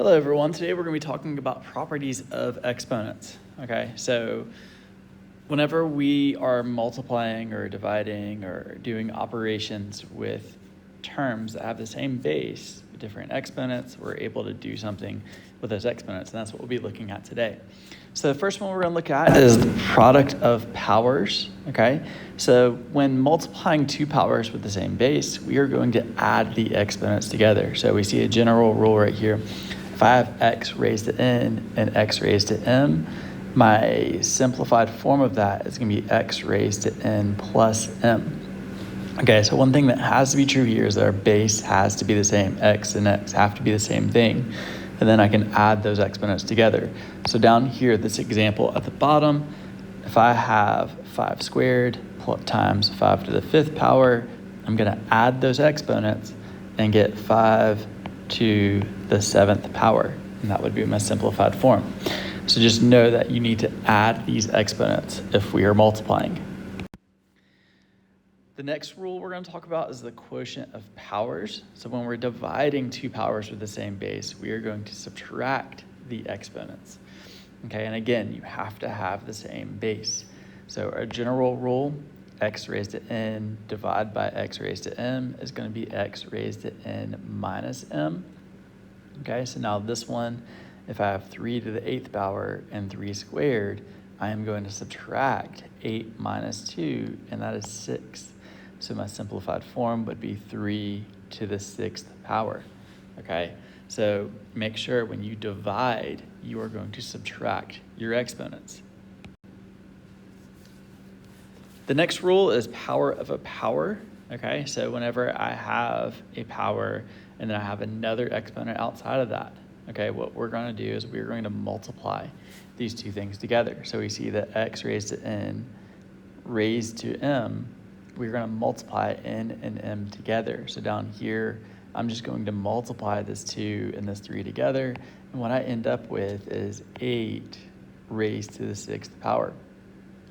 Hello everyone, today we're going to be talking about properties of exponents. Okay, so whenever we are multiplying or dividing or doing operations with terms that have the same base, different exponents, we're able to do something with those exponents, and that's what we'll be looking at today. So the first one we're going to look at is the product of powers. Okay, so when multiplying two powers with the same base, we are going to add the exponents together. So we see a general rule right here. If I have x raised to n and x raised to m, my simplified form of that is going to be x raised to n plus m. Okay, so one thing that has to be true here is that our base has to be the same. X and x have to be the same thing. And then I can add those exponents together. So down here, this example at the bottom, if I have 5 squared times 5 to the 5th power, I'm going to add those exponents and get 5 to the 7th power. And that would be my simplified form. So just know that you need to add these exponents if we are multiplying. The next rule we're going to talk about is the quotient of powers. So when we're dividing two powers with the same base, we are going to subtract the exponents. Okay, and again, you have to have the same base. So a general rule, x raised to n divided by x raised to m is going to be x raised to n minus m. Okay, so now this one, if I have 3 to the 8th power and 3 squared, I am going to subtract 8 minus 2, and that is 6. So my simplified form would be 3 to the 6th power. Okay, so make sure when you divide, you are going to subtract your exponents. The next rule is power of a power. Okay, so whenever I have a power and then I have another exponent outside of that, okay, what we're going to do is we're going to multiply these two things together. So we see that x raised to n raised to m, we're going to multiply n and m together. So down here, I'm just going to multiply this 2 and this 3 together. And what I end up with is 8 raised to the 6th power.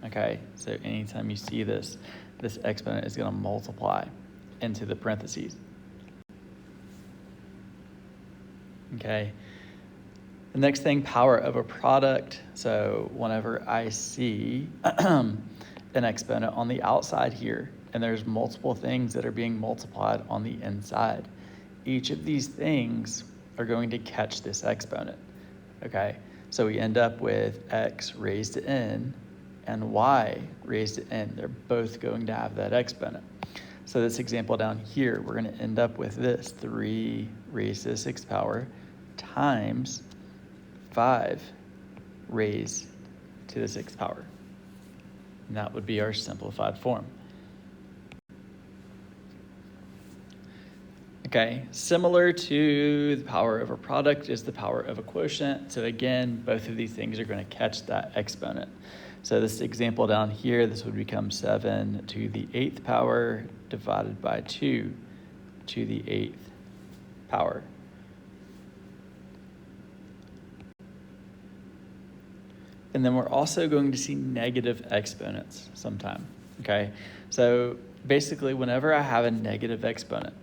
Okay, so anytime you see this exponent is going to multiply into the parentheses. Okay, the next thing, power of a product. So whenever I see an exponent on the outside here, and there's multiple things that are being multiplied on the inside, each of these things are going to catch this exponent. Okay, so we end up with x raised to n and y raised to n. They're both going to have that exponent. So this example down here, we're going to end up with this 3 raised to the 6th power times 5 raised to the 6th power. And that would be our simplified form. Okay, similar to the power of a product is the power of a quotient. So again, both of these things are going to catch that exponent. So this example down here, this would become 7 to the 8th power divided by 2 to the 8th power. And then we're also going to see negative exponents sometime. Okay, so basically whenever I have a negative exponent,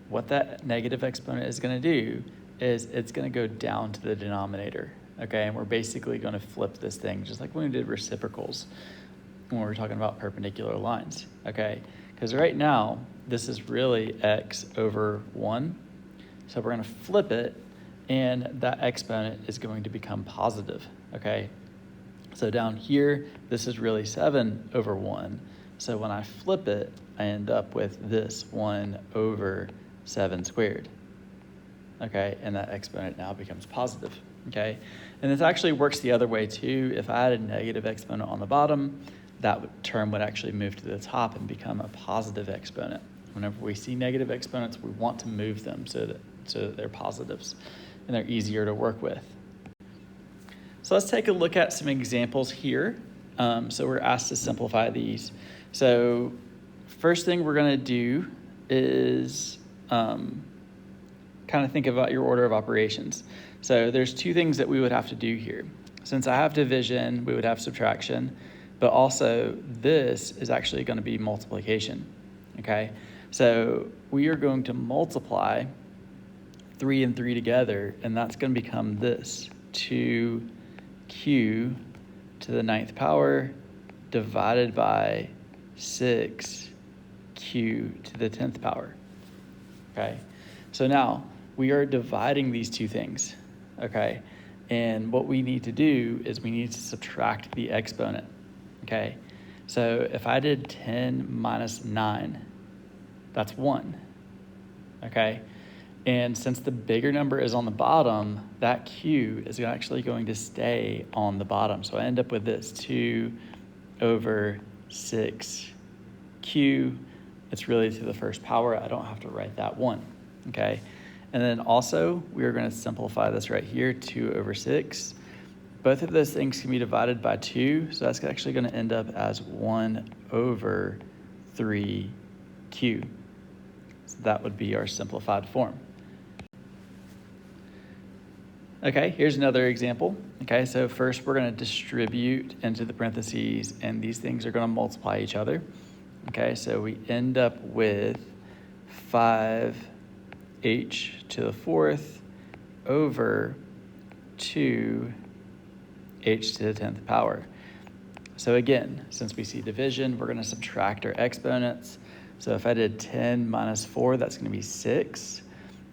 what that negative exponent is going to do is it's going to go down to the denominator. Okay, and we're basically going to flip this thing just like when we did reciprocals when we were talking about perpendicular lines. Okay, because right now this is really x over 1. So we're going to flip it, and that exponent is going to become positive. Okay, so down here, this is really 7 over 1. So when I flip it, I end up with this 1 over 7 squared. Okay, and that exponent now becomes positive. Okay, and this actually works the other way too. If I had a negative exponent on the bottom, that term would actually move to the top and become a positive exponent. Whenever we see negative exponents, we want to move them so that they're positives and they're easier to work with. So let's take a look at some examples here. So we're asked to simplify these. So first thing we're going to do is kind of think about your order of operations. So there's two things that we would have to do here. Since I have division, we would have subtraction, but also this is actually going to be multiplication. Okay, so we are going to multiply 3 and 3 together, and that's going to become this, 2q to the 9th power divided by 6q to the 10th power. Okay, so now we are dividing these two things, okay? And what we need to do is we need to subtract the exponent, okay? So if I did 10 minus 9, that's 1, okay? And since the bigger number is on the bottom, that q is actually going to stay on the bottom. So I end up with this 2 over 6q. It's really to the first power. I don't have to write that 1, okay? And then also, we are going to simplify this right here, 2 over 6. Both of those things can be divided by 2, so that's actually going to end up as 1 over 3q. So that would be our simplified form. Okay, here's another example. Okay, so first we're going to distribute into the parentheses, and these things are going to multiply each other. Okay, so we end up with 5h to the 4th over 2h to the 10th power. So again, since we see division, we're going to subtract our exponents. So if I did 10 minus 4, that's going to be 6.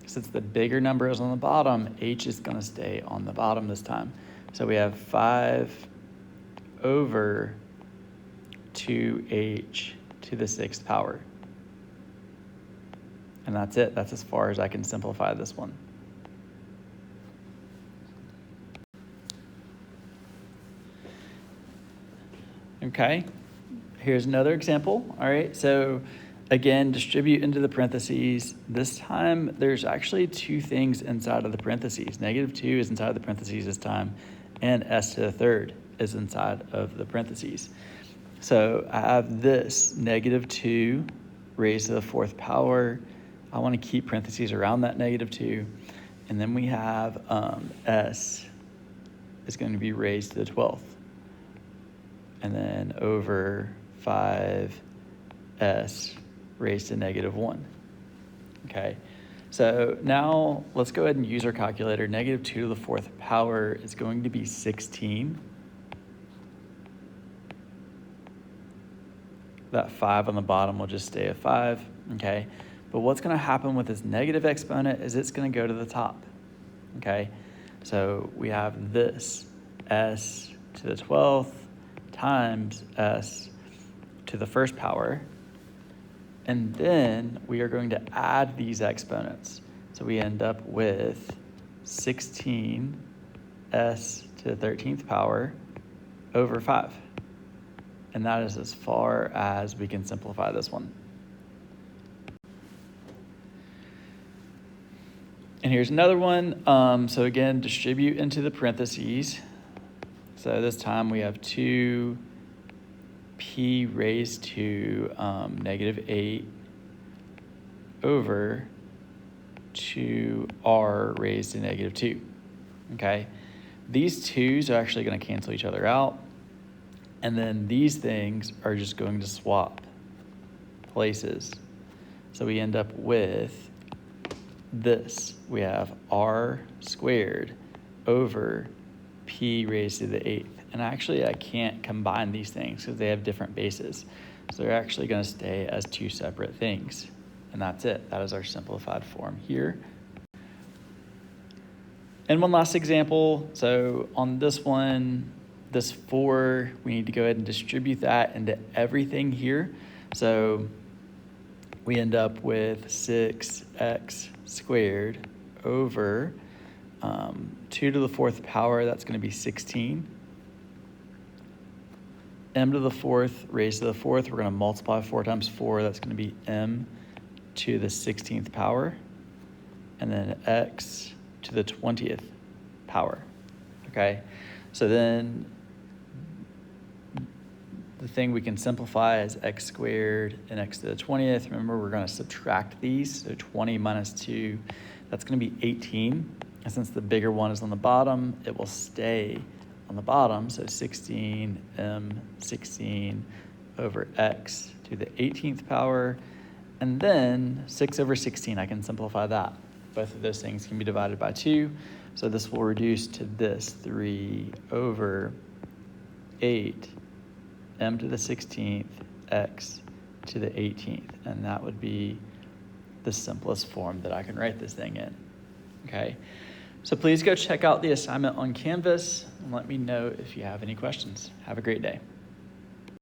Since the bigger number is on the bottom, h is going to stay on the bottom this time. So we have 5 over 2h to the 6th power. And that's it. That's as far as I can simplify this one. Okay, here's another example. All right, so again, distribute into the parentheses. This time, there's actually two things inside of the parentheses. -2 is inside of the parentheses this time, and s to the 3rd is inside of the parentheses. So I have this -2 raised to the 4th power. I want to keep parentheses around that -2. And then we have s is going to be raised to the 12th. And then over 5s raised to -1. Okay, so now let's go ahead and use our calculator. -2 to the 4th power is going to be 16. That 5 on the bottom will just stay a 5, okay? But what's going to happen with this negative exponent is it's going to go to the top, okay? So we have this s to the 12th times s to the 1st power. And then we are going to add these exponents. So we end up with 16 s to the 13th power over 5. And that is as far as we can simplify this one. And here's another one. So again, distribute into the parentheses. So this time we have 2p raised to -8 over 2r raised to -2. Okay, these 2's are actually going to cancel each other out. And then these things are just going to swap places. So we end up with this. We have r squared over p raised to the 8th. And actually, I can't combine these things because they have different bases. So they're actually going to stay as two separate things. And that's it. That is our simplified form here. And one last example. So on this one, this 4, we need to go ahead and distribute that into everything here. So we end up with 6x squared over 2 to the 4th power. That's going to be 16. M to the 4th raised to the 4th. We're going to multiply 4 times 4. That's going to be m to the 16th power. And then x to the 20th power. Okay, so then the thing we can simplify is x squared and x to the 20th. Remember, we're going to subtract these. So 20 minus 2, that's going to be 18. And since the bigger one is on the bottom, it will stay on the bottom. So 16 m16 over x to the 18th power. And then 6 over 16, I can simplify that. Both of those things can be divided by 2. So this will reduce to this 3 over 8 m to the 16th x to the 18th. And that would be the simplest form that I can write this thing in. Okay? So please go check out the assignment on Canvas and let me know if you have any questions. Have a great day.